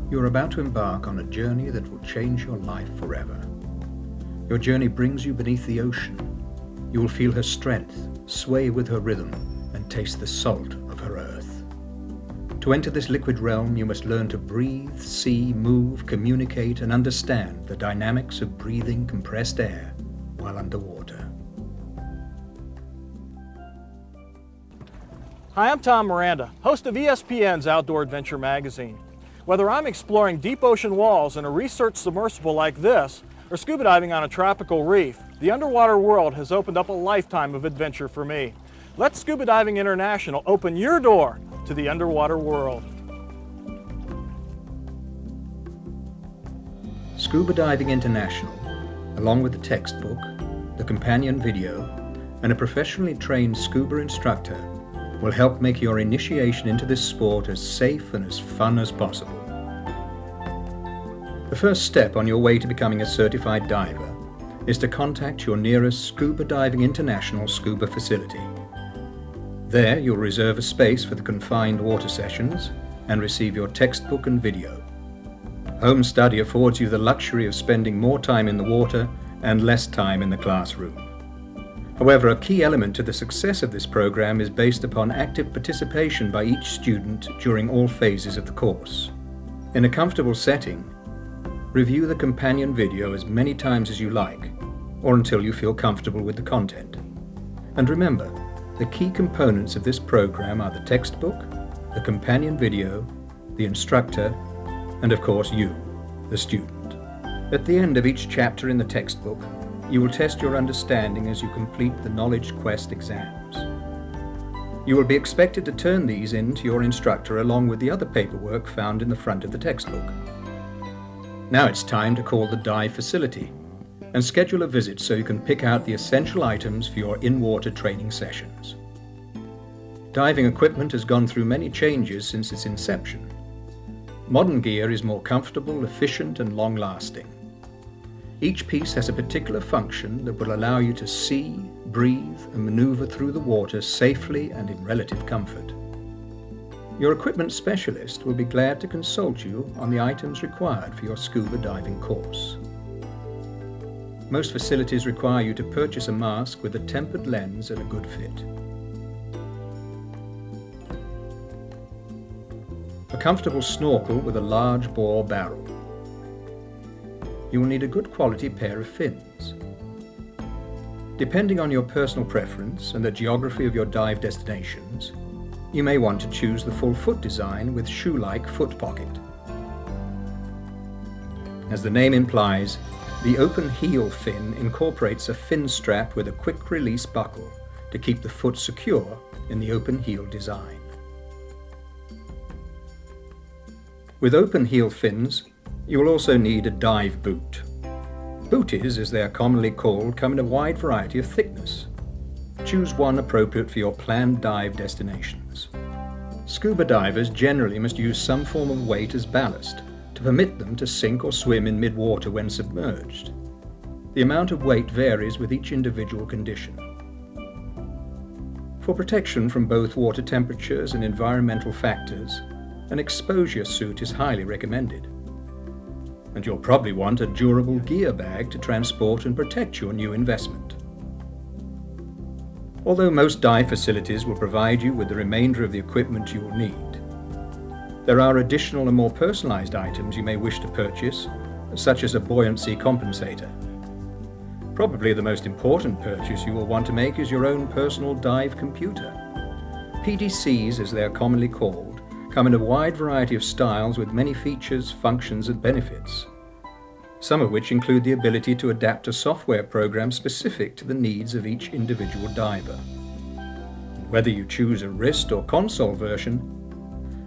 You are about to embark on a journey that will change your life forever. Your journey brings you beneath the ocean. You will feel her strength, sway with her rhythm, and taste the salt of her earth. To enter this liquid realm, you must learn to breathe, see, move, communicate, and understand the dynamics of breathing compressed air while underwater. Hi, I'm Tom Miranda, host of ESPN's Outdoor Adventure magazine. Whether I'm exploring deep ocean walls in a research submersible like this, or scuba diving on a tropical reef, the underwater world has opened up a lifetime of adventure for me. Let Scuba Diving International open your door to the underwater world. Scuba Diving International, along with the textbook, the companion video, and a professionally trained scuba instructor, will help make your initiation into this sport as safe and as fun as possible. The first step on your way to becoming a certified diver is to contact your nearest Scuba Diving International scuba facility. There you'll reserve a space for the confined water sessions and receive your textbook and video. Home study affords you the luxury of spending more time in the water and less time in the classroom. However, a key element to the success of this program is based upon active participation by each student during all phases of the course. In a comfortable setting, review the companion video as many times as you like, or until you feel comfortable with the content. And remember, the key components of this program are the textbook, the companion video, the instructor, and of course you, the student. At the end of each chapter in the textbook, you will test your understanding as you complete the Knowledge Quest exams. You will be expected to turn these in to your instructor along with the other paperwork found in the front of the textbook. Now it's time to call the dive facility and schedule a visit so you can pick out the essential items for your in-water training sessions. Diving equipment has gone through many changes since its inception. Modern gear is more comfortable, efficient, and long-lasting. Each piece has a particular function that will allow you to see, breathe, and maneuver through the water safely and in relative comfort. Your equipment specialist will be glad to consult you on the items required for your scuba diving course. Most facilities require you to purchase a mask with a tempered lens and a good fit. A comfortable snorkel with a large bore barrel. You will need a good quality pair of fins. Depending on your personal preference and the geography of your dive destinations, you may want to choose the full foot design with shoe-like foot pocket. As the name implies, the open heel fin incorporates a fin strap with a quick release buckle to keep the foot secure in the open heel design. With open heel fins, you will also need a dive boot. Booties, as they are commonly called, come in a wide variety of thickness. Choose one appropriate for your planned dive destinations. Scuba divers generally must use some form of weight as ballast to permit them to sink or swim in mid-water when submerged. The amount of weight varies with each individual condition. For protection from both water temperatures and environmental factors, an exposure suit is highly recommended. And you'll probably want a durable gear bag to transport and protect your new investment. Although most dive facilities will provide you with the remainder of the equipment you will need, there are additional and more personalized items you may wish to purchase, such as a buoyancy compensator. Probably the most important purchase you will want to make is your own personal dive computer. PDCs, as they are commonly called, come in a wide variety of styles with many features, functions, and benefits, some of which include the ability to adapt a software program specific to the needs of each individual diver. Whether you choose a wrist or console version,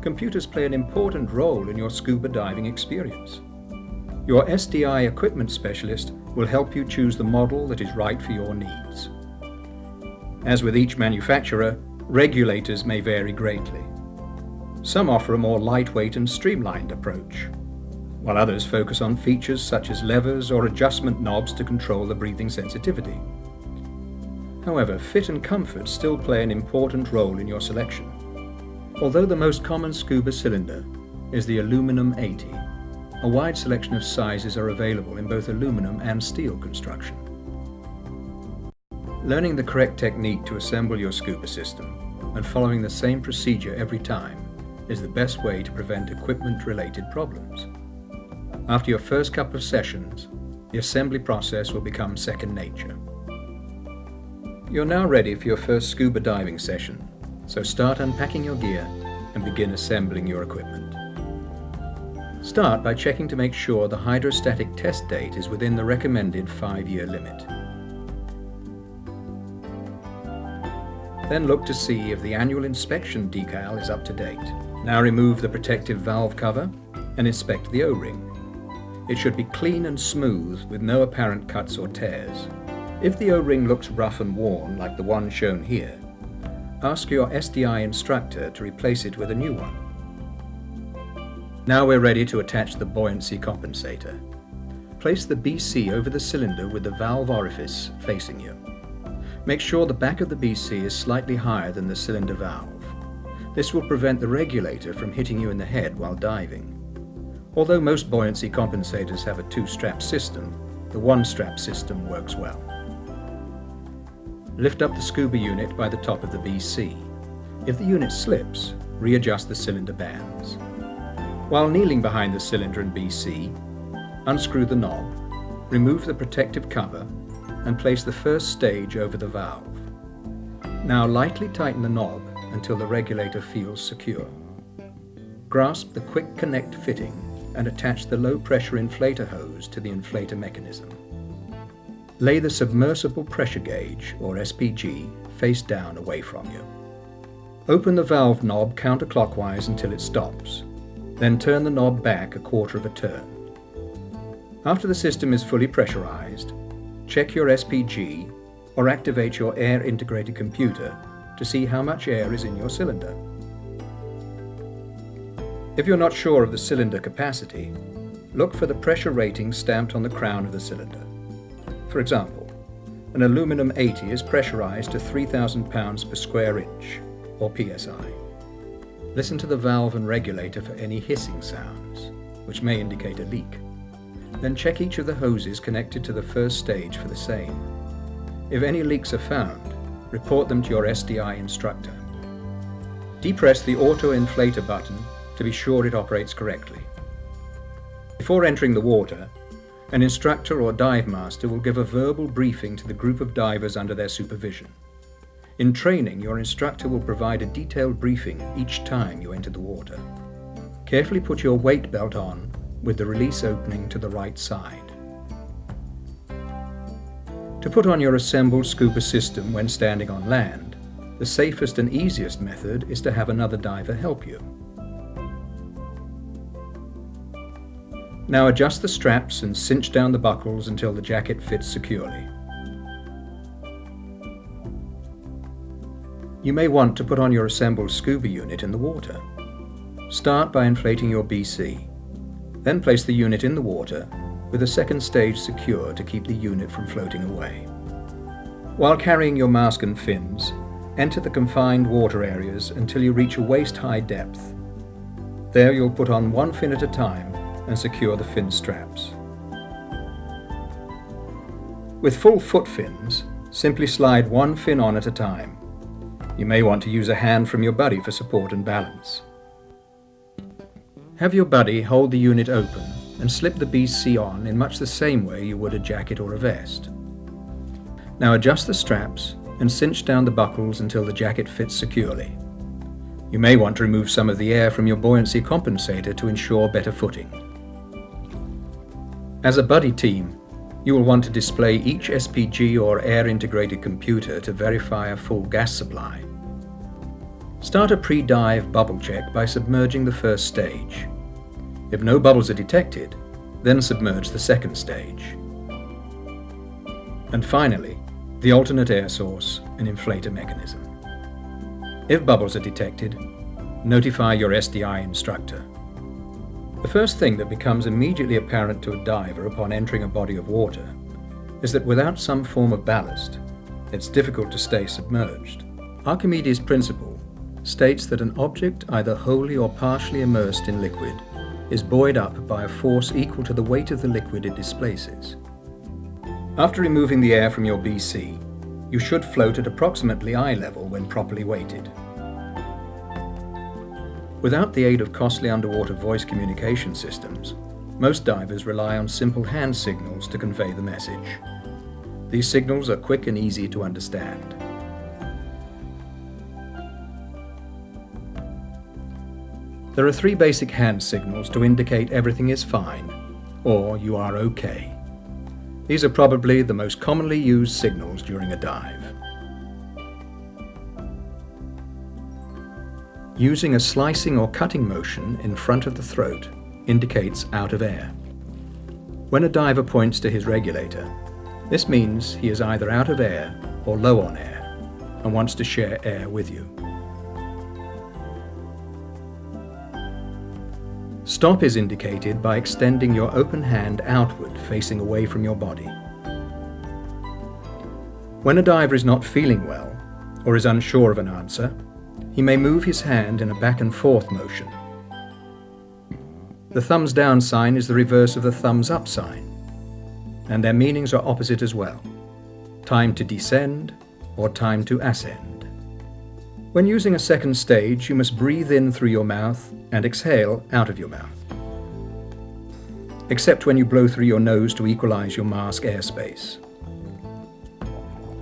computers play an important role in your scuba diving experience. Your SDI equipment specialist will help you choose the model that is right for your needs. As with each manufacturer, regulators may vary greatly. Some offer a more lightweight and streamlined approach, while others focus on features such as levers or adjustment knobs to control the breathing sensitivity. However, fit and comfort still play an important role in your selection. Although the most common scuba cylinder is the Aluminum 80. A wide selection of sizes are available in both aluminum and steel construction. Learning the correct technique to assemble your scuba system and following the same procedure every time is the best way to prevent equipment-related problems. After your first couple of sessions, the assembly process will become second nature. You're now ready for your first scuba diving session, so start unpacking your gear and begin assembling your equipment. Start by checking to make sure the hydrostatic test date is within the recommended 5-year limit. Then look to see if the annual inspection decal is up to date. Now remove the protective valve cover and inspect the O-ring. It should be clean and smooth with no apparent cuts or tears. If the O-ring looks rough and worn like the one shown here, ask your SDI instructor to replace it with a new one. Now we're ready to attach the buoyancy compensator. Place the BC over the cylinder with the valve orifice facing you. Make sure the back of the BC is slightly higher than the cylinder valve. This will prevent the regulator from hitting you in the head while diving. Although most buoyancy compensators have a 2-strap system, the 1-strap system works well. Lift up the scuba unit by the top of the BC. If the unit slips, readjust the cylinder bands. While kneeling behind the cylinder and BC, unscrew the knob, remove the protective cover, and place the first stage over the valve. Now lightly tighten the knob until the regulator feels secure. Grasp the quick connect fitting and attach the low pressure inflator hose to the inflator mechanism. Lay the submersible pressure gauge, or SPG, face down away from you. Open the valve knob counterclockwise until it stops. Then turn the knob back a quarter of a turn. After the system is fully pressurized, check your SPG or activate your air integrated computer to see how much air is in your cylinder. If you're not sure of the cylinder capacity, look for the pressure rating stamped on the crown of the cylinder. For example, an aluminum 80 is pressurized to 3,000 pounds per square inch, or PSI. Listen to the valve and regulator for any hissing sounds, which may indicate a leak. Then check each of the hoses connected to the first stage for the same. If any leaks are found, report them to your SDI instructor. Depress the auto inflator button to be sure it operates correctly. Before entering the water, an instructor or dive master will give a verbal briefing to the group of divers under their supervision. In training, your instructor will provide a detailed briefing each time you enter the water. Carefully put your weight belt on with the release opening to the right side. To put on your assembled scuba system when standing on land, the safest and easiest method is to have another diver help you. Now adjust the straps and cinch down the buckles until the jacket fits securely. You may want to put on your assembled scuba unit in the water. Start by inflating your BC. Then place the unit in the water with the second stage secure to keep the unit from floating away. While carrying your mask and fins, enter the confined water areas until you reach a waist-high depth. There you'll put on one fin at a time and secure the fin straps. With full foot fins, simply slide one fin on at a time. You may want to use a hand from your buddy for support and balance. Have your buddy hold the unit open and slip the BC on in much the same way you would a jacket or a vest. Now adjust the straps and cinch down the buckles until the jacket fits securely. You may want to remove some of the air from your buoyancy compensator to ensure better footing. As a buddy team, you will want to display each SPG or air integrated computer to verify a full gas supply. Start a pre-dive bubble check by submerging the first stage. If no bubbles are detected, then submerge the second stage. And finally, the alternate air source and inflator mechanism. If bubbles are detected, notify your SDI instructor. The first thing that becomes immediately apparent to a diver upon entering a body of water is that without some form of ballast, it's difficult to stay submerged. Archimedes' principle states that an object either wholly or partially immersed in liquid is buoyed up by a force equal to the weight of the liquid it displaces. After removing the air from your BC, you should float at approximately eye level when properly weighted. Without the aid of costly underwater voice communication systems, most divers rely on simple hand signals to convey the message. These signals are quick and easy to understand. There are 3 basic hand signals to indicate everything is fine, or you are okay. These are probably the most commonly used signals during a dive. Using a slicing or cutting motion in front of the throat indicates out of air. When a diver points to his regulator, this means he is either out of air or low on air and wants to share air with you. Stop is indicated by extending your open hand outward, facing away from your body. When a diver is not feeling well or is unsure of an answer, he may move his hand in a back and forth motion. The thumbs down sign is the reverse of the thumbs up sign, and their meanings are opposite as well. Time to descend or time to ascend. When using a second stage, you must breathe in through your mouth and exhale out of your mouth, except when you blow through your nose to equalize your mask airspace.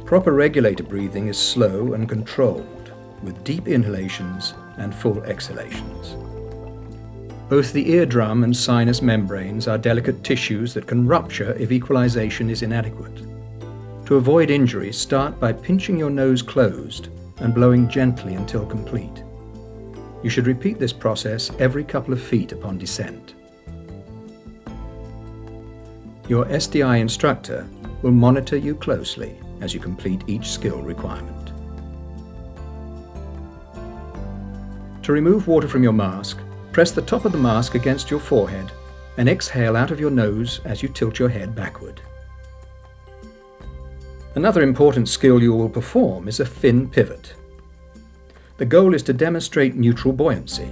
Proper regulator breathing is slow and controlled, with deep inhalations and full exhalations. Both the eardrum and sinus membranes are delicate tissues that can rupture if equalization is inadequate. To avoid injury, start by pinching your nose closed and blowing gently until complete. You should repeat this process every couple of feet upon descent. Your SDI instructor will monitor you closely as you complete each skill requirement. To remove water from your mask, press the top of the mask against your forehead and exhale out of your nose as you tilt your head backward. Another important skill you will perform is a fin pivot. The goal is to demonstrate neutral buoyancy.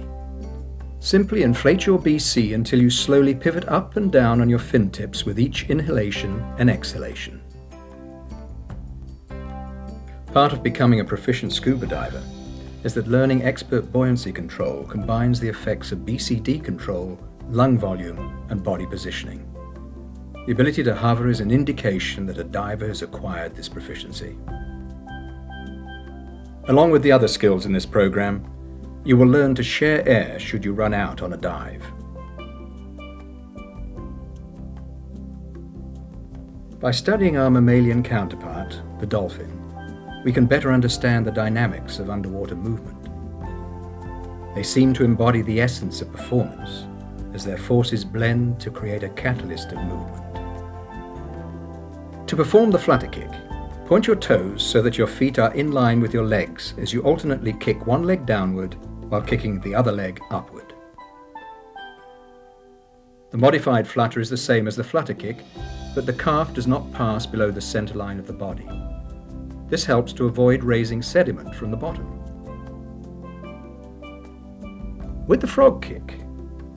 Simply inflate your BC until you slowly pivot up and down on your fin tips with each inhalation and exhalation. Part of becoming a proficient scuba diver is that learning expert buoyancy control combines the effects of BCD control, lung volume, and body positioning. The ability to hover is an indication that a diver has acquired this proficiency. Along with the other skills in this program, you will learn to share air should you run out on a dive. By studying our mammalian counterpart, the dolphin, we can better understand the dynamics of underwater movement. They seem to embody the essence of performance, as their forces blend to create a catalyst of movement. To perform the flutter kick, point your toes so that your feet are in line with your legs as you alternately kick one leg downward while kicking the other leg upward. The modified flutter is the same as the flutter kick, but the calf does not pass below the center line of the body. This helps to avoid raising sediment from the bottom. With the frog kick,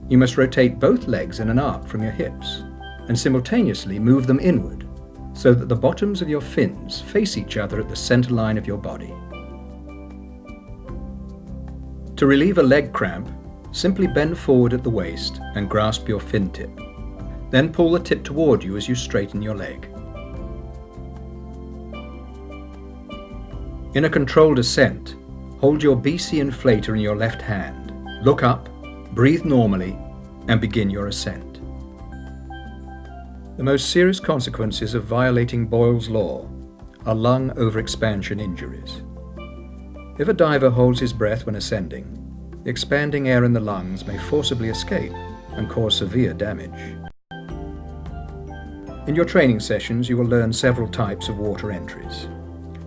you must rotate both legs in an arc from your hips and simultaneously move them inward so that the bottoms of your fins face each other at the center line of your body. To relieve a leg cramp, simply bend forward at the waist and grasp your fin tip. Then pull the tip toward you as you straighten your leg. In a controlled ascent, hold your BC inflator in your left hand, look up, breathe normally, and begin your ascent. The most serious consequences of violating Boyle's law are lung overexpansion injuries. If a diver holds his breath when ascending, the expanding air in the lungs may forcibly escape and cause severe damage. In your training sessions, you will learn several types of water entries.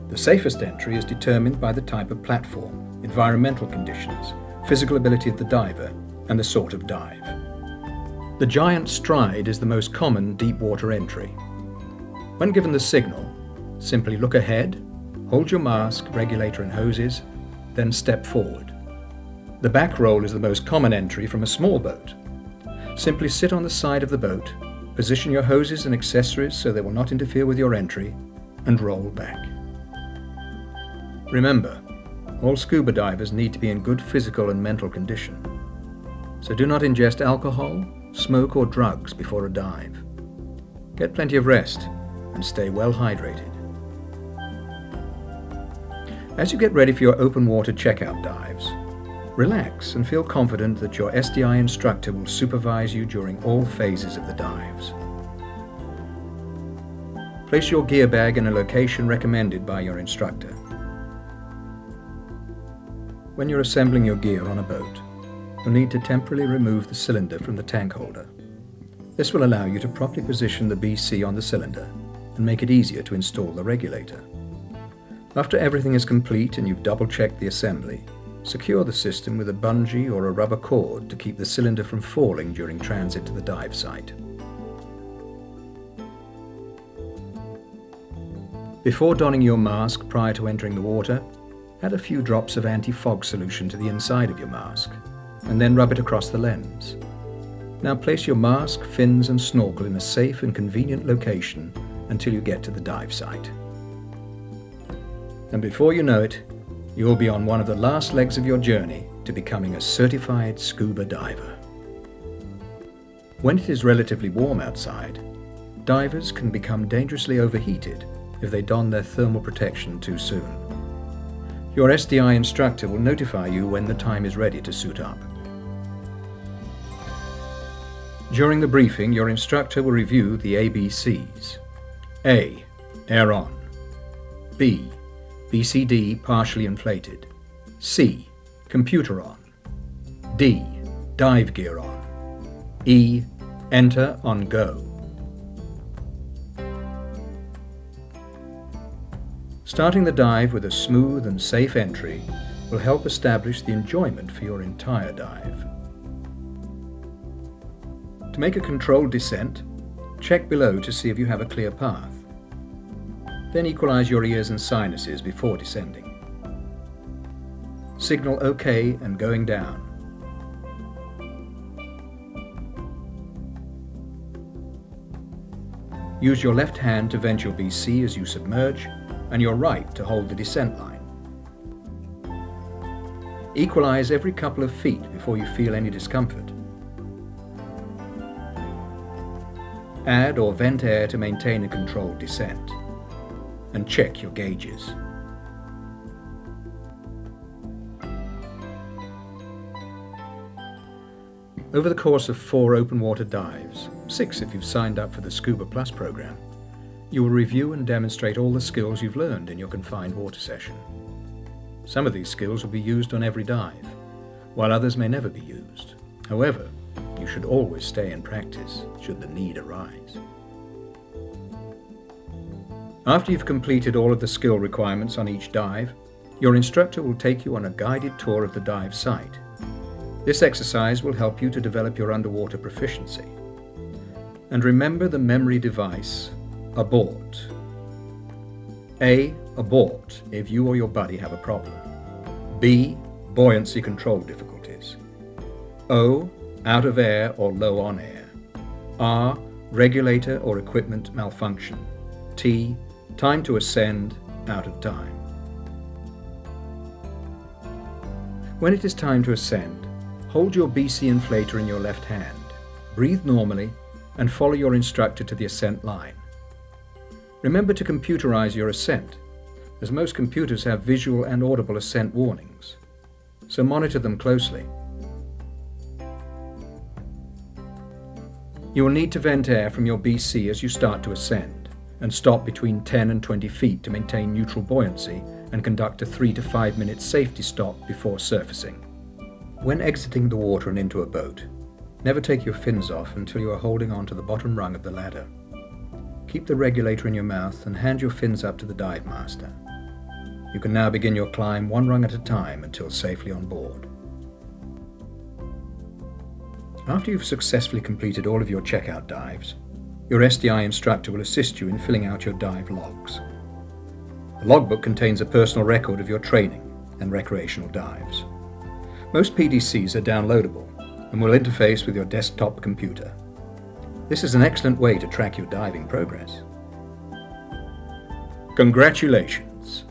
The safest entry is determined by the type of platform, environmental conditions, physical ability of the diver, and the sort of dive. The giant stride is the most common deep water entry. When given the signal, simply look ahead, hold your mask, regulator and hoses, then step forward. The back roll is the most common entry from a small boat. Simply sit on the side of the boat, position your hoses and accessories so they will not interfere with your entry, and roll back. Remember, all scuba divers need to be in good physical and mental condition. So do not ingest alcohol, smoke or drugs before a dive. Get plenty of rest and stay well hydrated. As you get ready for your open water checkout dives, relax and feel confident that your SDI instructor will supervise you during all phases of the dives. Place your gear bag in a location recommended by your instructor. When you're assembling your gear on a boat, you'll need to temporarily remove the cylinder from the tank holder. This will allow you to properly position the BC on the cylinder and make it easier to install the regulator. After everything is complete and you've double-checked the assembly, secure the system with a bungee or a rubber cord to keep the cylinder from falling during transit to the dive site. Before donning your mask prior to entering the water, add a few drops of anti-fog solution to the inside of your mask, and then rub it across the lens. Now place your mask, fins and snorkel in a safe and convenient location until you get to the dive site. And before you know it, you'll be on one of the last legs of your journey to becoming a certified scuba diver. When it is relatively warm outside, divers can become dangerously overheated if they don their thermal protection too soon. Your SDI instructor will notify you when the time is ready to suit up. During the briefing, your instructor will review the ABCs. A. Air on. B. BCD partially inflated. C. Computer on. D. Dive gear on. E. Enter on go. Starting the dive with a smooth and safe entry will help establish the enjoyment for your entire dive. To make a controlled descent, check below to see if you have a clear path. Then equalize your ears and sinuses before descending. Signal OK and going down. Use your left hand to vent your BC as you submerge, and your right to hold the descent line. Equalize every couple of feet before you feel any discomfort. Add or vent air to maintain a controlled descent. And check your gauges. Over the course of 4 open water dives, 6 if you've signed up for the Scuba Plus program, you will review and demonstrate all the skills you've learned in your confined water session. Some of these skills will be used on every dive, while others may never be used. However, you should always stay in practice should the need arise. After you've completed all of the skill requirements on each dive, your instructor will take you on a guided tour of the dive site. This exercise will help you to develop your underwater proficiency. And remember the memory device, abort. A. Abort if you or your buddy have a problem. B. Buoyancy control difficulties. O. Out of air or low on air. R. Regulator or equipment malfunction. T. Time to ascend, out of time. When it is time to ascend, hold your BC inflator in your left hand, breathe normally, and follow your instructor to the ascent line. Remember to computerize your ascent, as most computers have visual and audible ascent warnings, so monitor them closely. You will need to vent air from your BC as you start to ascend, and stop between 10 and 20 feet to maintain neutral buoyancy and conduct a 3 to 5 minute safety stop before surfacing. When exiting the water and into a boat, never take your fins off until you are holding on to the bottom rung of the ladder. Keep the regulator in your mouth and hand your fins up to the dive master. You can now begin your climb 1 rung at a time until safely on board. After you've successfully completed all of your checkout dives, your SDI instructor will assist you in filling out your dive logs. The logbook contains a personal record of your training and recreational dives. Most PDCs are downloadable and will interface with your desktop computer. This is an excellent way to track your diving progress. Congratulations!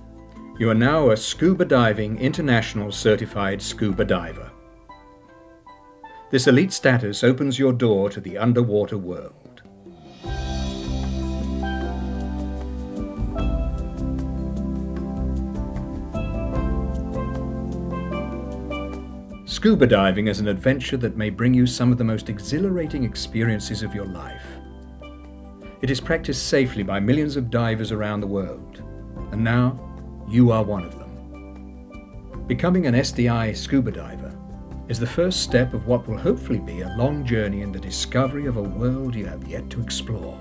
You are now a Scuba Diving International Certified Scuba Diver. This elite status opens your door to the underwater world. Scuba diving is an adventure that may bring you some of the most exhilarating experiences of your life. It is practiced safely by millions of divers around the world, and now you are one of them. Becoming an SDI scuba diver is the first step of what will hopefully be a long journey in the discovery of a world you have yet to explore.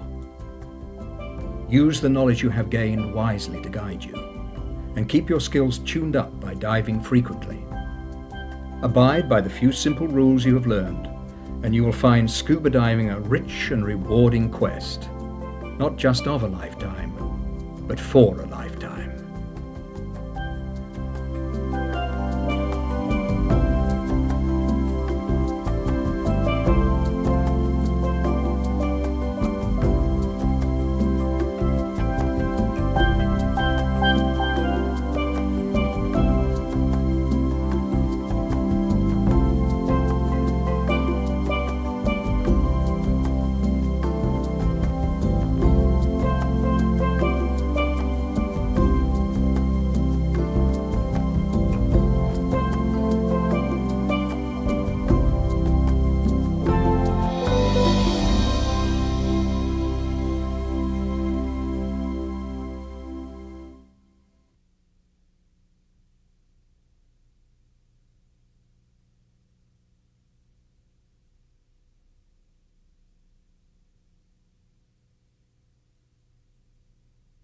Use the knowledge you have gained wisely to guide you, and keep your skills tuned up by diving frequently. Abide by the few simple rules you have learned, and you will find scuba diving a rich and rewarding quest, not just of a lifetime, but for a lifetime.